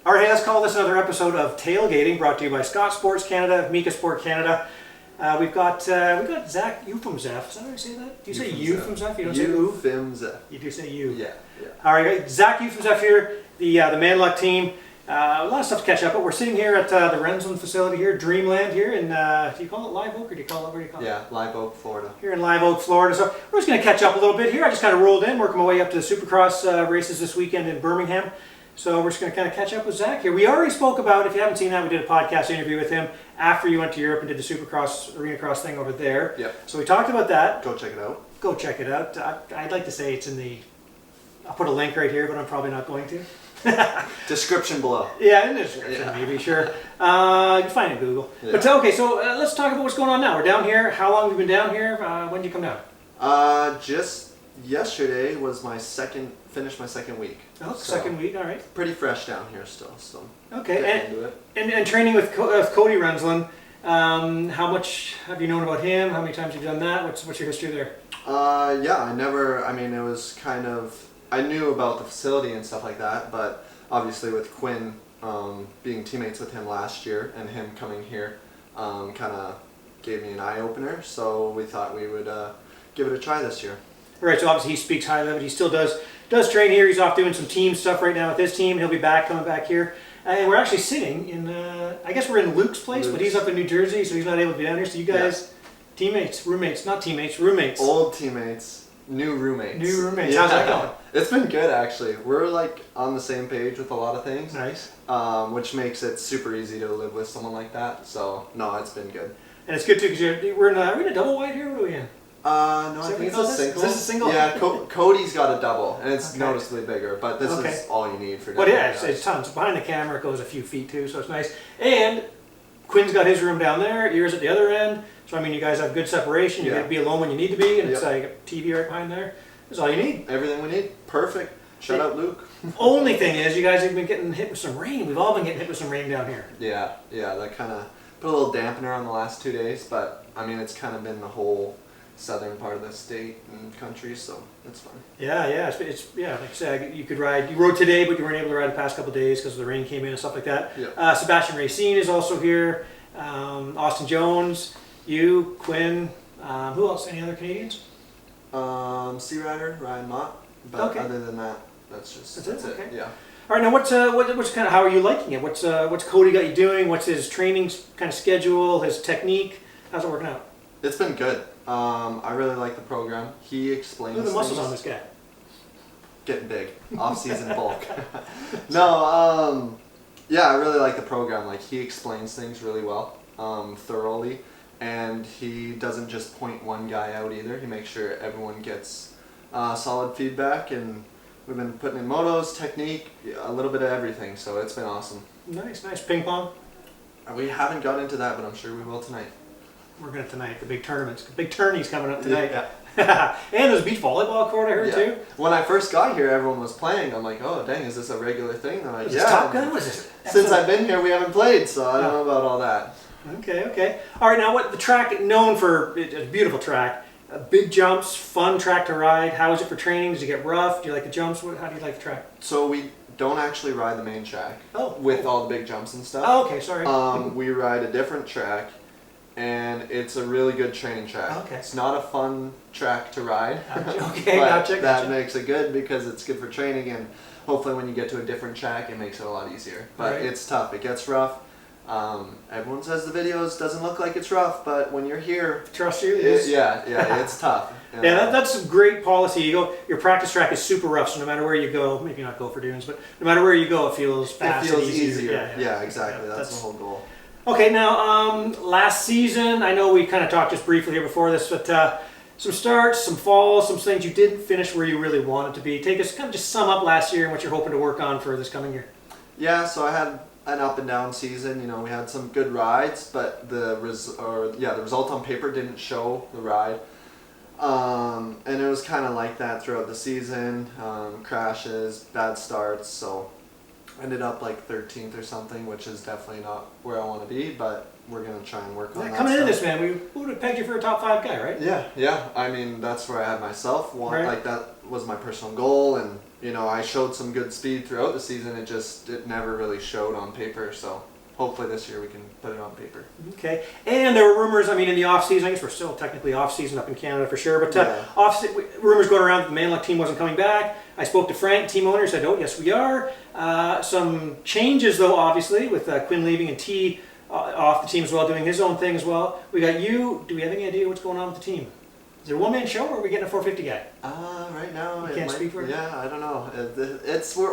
All right, let's call this another episode of Tailgating, brought to you by Scott Sports Canada, Mika Sport Canada. We've got Zach Ufimzeff. Is that how you say that? Do you say Ufimzeff? You don't say Ufimzeff. You do say U. Yeah. All right, Zach Ufimzeff here, the Manluk team. A lot of stuff to catch up, but we're sitting here at the Renslin facility here, Dreamland here in, do you call it Live Oak or do you call it, where do you call it? Yeah, Live Oak, Florida. Here in Live Oak, Florida. So we're just going to catch up a little bit here. I just kind of rolled in, working my way up to the Supercross races this weekend in Birmingham. So we're just going to kind of catch up with Zach here. We already spoke about, if you haven't seen that, we did a podcast interview with him after you went to Europe and did the Supercross, Arena Cross thing over there. Yep. So we talked about that. Go check it out. Go check it out. I'd like to say it's in the, I'll put a link right here, but I'm probably not going to. Description below. Yeah, in the description, maybe, sure. You can find it in Google. Yeah. But okay, so let's talk about what's going on now. We're down here. How long have you been down here? When did you come down? Just yesterday was finished my second week. Oh, so second week, all right. Pretty fresh down here still, so. Okay, and training with Cody Renslin, how much have you known about him? How many times have you done that? What's your history there? Yeah, it was kind of, I knew about the facility and stuff like that, but obviously with Quinn being teammates with him last year and him coming here kind of gave me an eye-opener, so we thought we would give it a try this year. Right, so obviously he speaks highly of it. He still does train here. He's off doing some team stuff right now with his team. He'll be coming back here. And we're actually sitting in, I guess we're in Luke's place, but he's up in New Jersey, so he's not able to be down here. So you guys, teammates, roommates, not teammates, roommates. Old teammates, new roommates. New roommates. Yeah. How's that going? It's been good, actually. We're like on the same page with a lot of things. Nice. Which makes it super easy to live with someone like that. So, no, it's been good. And it's good too, because we're in a double wide here? What are we in? No, I think it's a single. Is this a single? Yeah, Cody's got a double, and it's noticeably bigger, but this is all you need for now. Well, yeah, it's tons. Behind the camera, it goes a few feet too, so it's nice. And Quinn's got his room down there, yours at the other end, so I mean, you guys have good separation. You get to be alone when you need to be, and it's like a TV right behind there. That's all you need. Everything we need. Perfect. Shout out Luke. Only thing is, you guys have been getting hit with some rain. We've all been getting hit with some rain down here. Yeah, that kind of put a little dampener on the last 2 days, but I mean, it's kind of been the whole southern part of the state and country, so it's fun. Yeah, it's like I said, you could ride. You rode today, but you weren't able to ride the past couple of days because the rain came in and stuff like that. Yeah. Sebastian Racine is also here. Austin Jones, you, Quinn. Who else? Any other Canadians? Sea Rider, Ryan Mott. But other than that, that's it. Okay. Yeah. All right. Now, what's kind of how are you liking it? What's Cody got you doing? What's his training kind of schedule? His technique? How's it working out? It's been good. I really like the program. He explains Look at the muscles things. on this guy. Getting big. Off-season bulk. No, yeah, I really like the program. Like, he explains things really well, thoroughly, and he doesn't just point one guy out either. He makes sure everyone gets solid feedback, and we've been putting in motos, technique, a little bit of everything, so it's been awesome. Nice. Ping pong? We haven't got into that, but I'm sure we will tonight. We're going to tonight. The big tournaments. Big tourneys coming up tonight. Yeah. And there's a beach volleyball court, I heard, too. When I first got here, everyone was playing. I'm like, oh, dang, is this a regular thing? They're like, is this Top Gun? What is this? Since I've been here, we haven't played, so I don't know about all that. Okay. All right, now what the track, known for, it's a beautiful track, big jumps, fun track to ride. How is it for training? Does it get rough? Do you like the jumps? How do you like the track? So we don't actually ride the main track with all the big jumps and stuff. Oh, okay, sorry. We ride a different track, and it's a really good training track. Okay. It's not a fun track to ride, okay, but gotcha. That makes it good because it's good for training, and hopefully when you get to a different track, it makes it a lot easier. But it's tough. It gets rough. Everyone says the videos doesn't look like it's rough, but when you're here, trust you. It's tough. Yeah, that's a great policy. Your practice track is super rough, so no matter where you go, maybe not go for dunes, but no matter where you go, it feels fast. It feels and easier. Yeah, exactly. That's the whole goal. Okay, now last season, I know we kind of talked just briefly here before this, but some starts, some falls, some things you didn't finish where you really wanted to be. Take us, kind of just sum up last year and what you're hoping to work on for this coming year. Yeah, so I had an up and down season. You know, we had some good rides, but the result on paper didn't show the ride. And it was kind of like that throughout the season. Crashes, bad starts, so ended up like 13th or something, which is definitely not where I want to be, but we're going to try and work on that. Coming into this, man, we would have pegged you for a top 5 guy, right? Yeah. I mean, that's where I had myself. Like that was my personal goal, and you know, I showed some good speed throughout the season. It never really showed on paper. So hopefully this year we can put it on paper. Okay. And there were rumors, I mean, in the off-season, I guess we're still technically off-season up in Canada for sure, but rumors going around that the Manluk team wasn't coming back. I spoke to Frank, team owner, said, oh, yes, we are. Some changes, though, obviously, with Quinn leaving and T off the team as well, doing his own thing as well. We got you. Do we have any idea what's going on with the team? Is it a one-man show, or are we getting a 450 guy? Right now, you can't speak for it? Yeah, I don't know.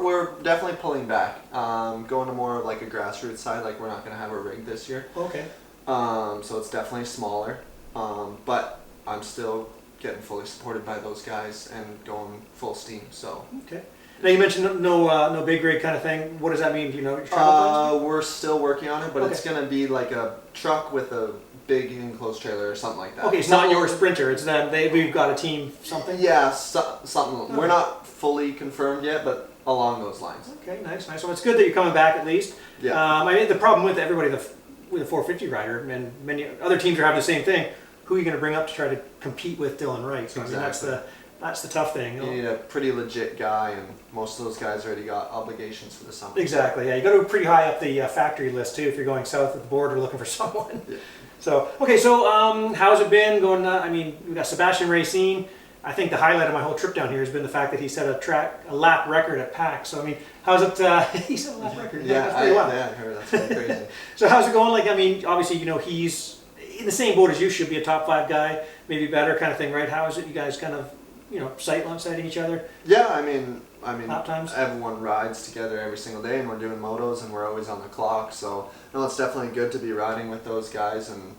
We're definitely pulling back. Going to more of like a grassroots side. Like we're not going to have a rig this year. Okay. So it's definitely smaller. But I'm still getting fully supported by those guys and going full steam. So. Okay. Now you mentioned no big rig kind of thing. What does that mean? Do you know? Your travel plans? We're still working on it, but it's going to be like a truck with a big enclosed trailer or something like that. Okay, it's not your Sprinter. It's them. We've got a team. Something. Yeah, something. We're not fully confirmed yet, but along those lines. Okay, nice. So it's good that you're coming back at least. Yeah. I mean, the problem with everybody with a 450 rider, and many other teams are having the same thing. Who are you going to bring up to try to compete with Dylan Wright? So exactly. I mean, that's the tough thing. You need a pretty legit guy, and most of those guys already got obligations for the summer. Exactly. Yeah, you got to go pretty high up the factory list too if you're going south of the border looking for someone. Yeah. So okay, so how's it been going? I mean, we got Sebastian Racine. I think the highlight of my whole trip down here has been the fact that he set a lap record at PAC. So I mean, how's it? He set a lap record. Yeah, I heard that's pretty crazy. So how's it going? Like, I mean, obviously, you know, he's in the same boat as you. Should be a top 5 guy, maybe better kind of thing, right? How is it? You guys kind of, you know, sighting each other? Yeah, I mean, lap times? Everyone rides together every single day, and we're doing motos, and we're always on the clock. So no, it's definitely good to be riding with those guys, and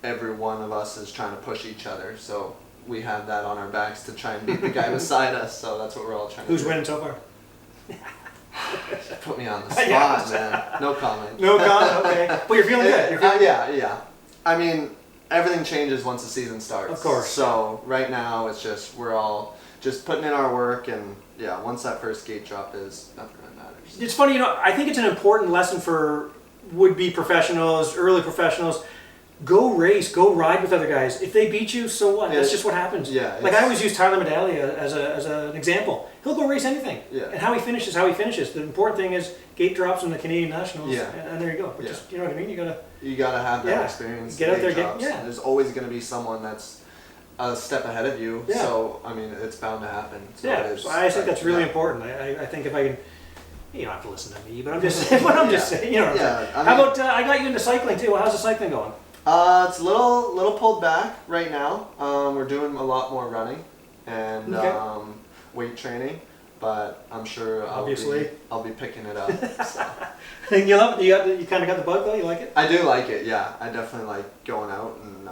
every one of us is trying to push each other. So we have that on our backs to try and beat the guy beside us. So that's what we're all trying to do. Who's winning so far? Put me on the spot, man. No comment. No comment. Okay, well, you're feeling good. Yeah. I mean, everything changes once the season starts. Of course. So right now, it's just we're all just putting in our work, and yeah, once that first gate drop is, nothing really matters. It's funny, you know. I think it's an important lesson for would-be professionals, early professionals. Go race, go ride with other guys. If they beat you, so what? That's just what happens. Yeah. Like I always use Tyler Medaglia as an example. He'll go race anything. Yeah. And how he finishes, how he finishes. The important thing is gate drops in the Canadian Nationals. Yeah. And there you go. But just, you know what I mean? You gotta have that experience. Get out there, drops. There's always gonna be someone that's a step ahead of you. Yeah. So I mean, it's bound to happen. So So I think that's really important. I think if I can. You don't have to listen to me, but I'm just saying. You know what I'm saying. How about I got you into cycling too? How's the cycling going? It's a little pulled back right now. We're doing a lot more running and weight training, but I'm sure I'll be picking it up. So. And you love it? You kind of got the bug though. You like it? I do like it. Yeah, I definitely like going out, and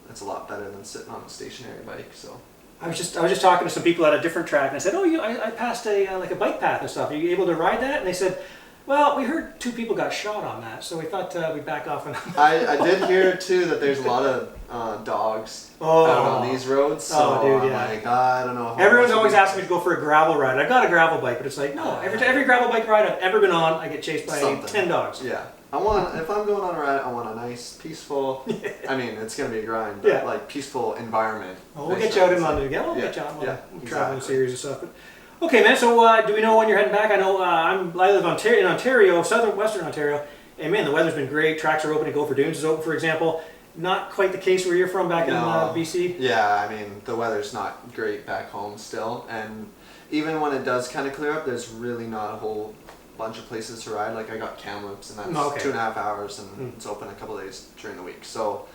it's a lot better than sitting on a stationary bike. So. I was just talking to some people at a different track, and I said, "Oh, I passed like a bike path and stuff. Are you able to ride that?" And they said, "Well, we heard 2 people got shot on that, so we thought we'd back off." And I did hear too that there's a lot of dogs out on these roads. So I'm like, I don't know. Everyone's always asking me to go for a gravel ride. I've got a gravel bike, but it's like, no. Every gravel bike ride I've ever been on, I get chased by 10 dogs. Yeah. If I'm going on a ride, I want a nice, peaceful, I mean, it's going to be a grind, but like peaceful environment. Well, we'll get you out in London again. We'll get you out in traveling series and stuff. But, okay, man, so do we know when you're heading back? I know I live in Ontario, western Ontario, and man, the weather's been great. Tracks are open, to Gopher Dunes is open, for example. Not quite the case where you're from back in BC? Yeah, I mean, the weather's not great back home still, and even when it does kind of clear up, there's really not a whole bunch of places to ride. Like I got Kamloops, and that's 2.5 hours, and it's open a couple days during the week. So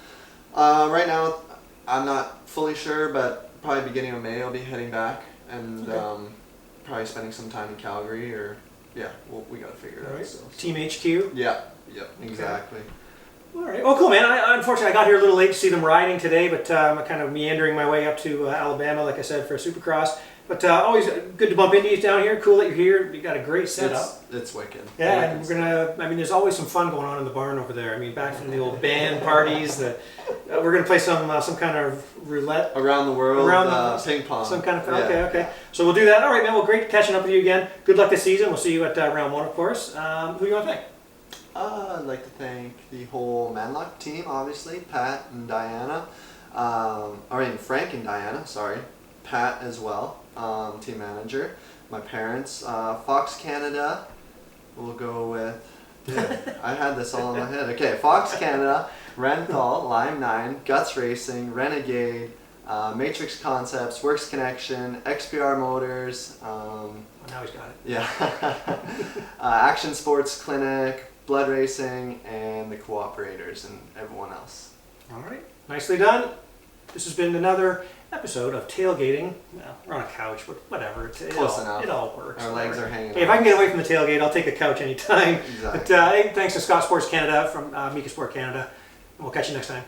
right now I'm not fully sure, but probably beginning of May I'll be heading back, and probably spending some time in Calgary, or we gotta figure it out. So. Team HQ? Yeah, exactly. All right. Oh, cool, man. Unfortunately, I got here a little late to see them riding today, but I'm kind of meandering my way up to Alabama, like I said, for Supercross. But always good to bump into you down here. Cool that you're here. You got a great setup. It's wicked. Yeah, and we're gonna. I mean, there's always some fun going on in the barn over there. I mean, back from the old band parties. We're gonna play some kind of roulette around the world. Ping pong. Some kind of fun. Okay. So we'll do that. All right, man. Well, great catching up with you again. Good luck this season. We'll see you at round 1, of course. Who do you want to thank? I'd like to thank the whole Manluk team, obviously, Pat and Diana. Frank and Diana. Sorry, Pat as well. team manager. My parents, Fox Canada, we'll go with, dude, I had this all in my head. Okay, Fox Canada, Renthal, Lime 9, Guts Racing, Renegade, Matrix Concepts, Works Connection, XPR Motors, Well, now he's got it. yeah, Action Sports Clinic, Blood Racing, and the Cooperators, and everyone else. All right, nicely done. This has been another episode of Tailgating. Well, we're on a couch, but whatever. Close enough. It all works. Our legs are hanging Hey, if out. I can get away from the tailgate, I'll take a couch anytime. Exactly. But hey, thanks to Scott Sports Canada from Mika Sport Canada. And we'll catch you next time.